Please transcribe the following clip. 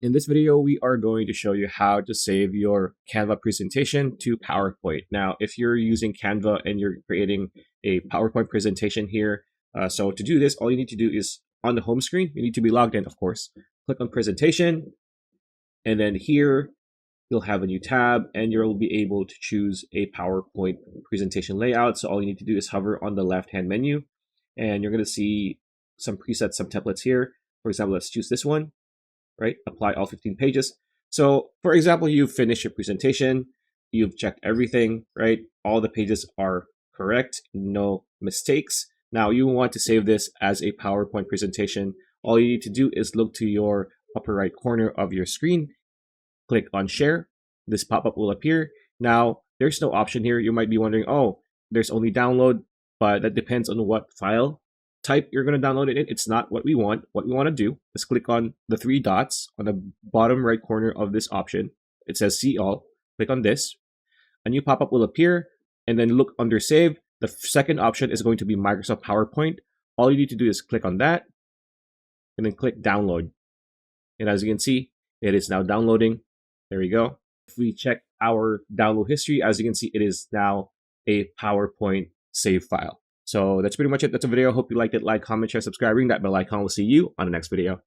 In this video, we are going to show you how to save your Canva presentation to PowerPoint. Now, if you're using Canva and you're creating a PowerPoint presentation here, so to do this, all you need to do is on the home screen, you need to be logged in, of course. Click on presentation, and then here you'll have a new tab and you'll be able to choose a PowerPoint presentation layout. So all you need to do is hover on the left-hand menu, and you're going to see some presets, some templates here. For example, let's choose this one. Right? Apply all 15 pages. So for example, you've finished your presentation, you've checked everything, right? All the pages are correct, no mistakes. Now you want to save this as a PowerPoint presentation. All you need to do is look to your upper right corner of your screen, click on share. This pop-up will appear. Now there's no option here. You might be wondering, oh, there's only download, but that depends on what file type you're going to download it in. It's not what we want. What we want to do is click on the three dots on the bottom right corner of this option. It says see all. Click on this. A new pop-up will appear, and then look under save. The second option is going to be Microsoft PowerPoint. All you need to do is click on that and then click download. And as you can see, it is now downloading. There we go. If we check our download history, as you can see, it is now a PowerPoint save file. So that's pretty much it. That's a video. Hope you liked it. Like, comment, share, subscribe, ring that bell icon. We'll see you on the next video.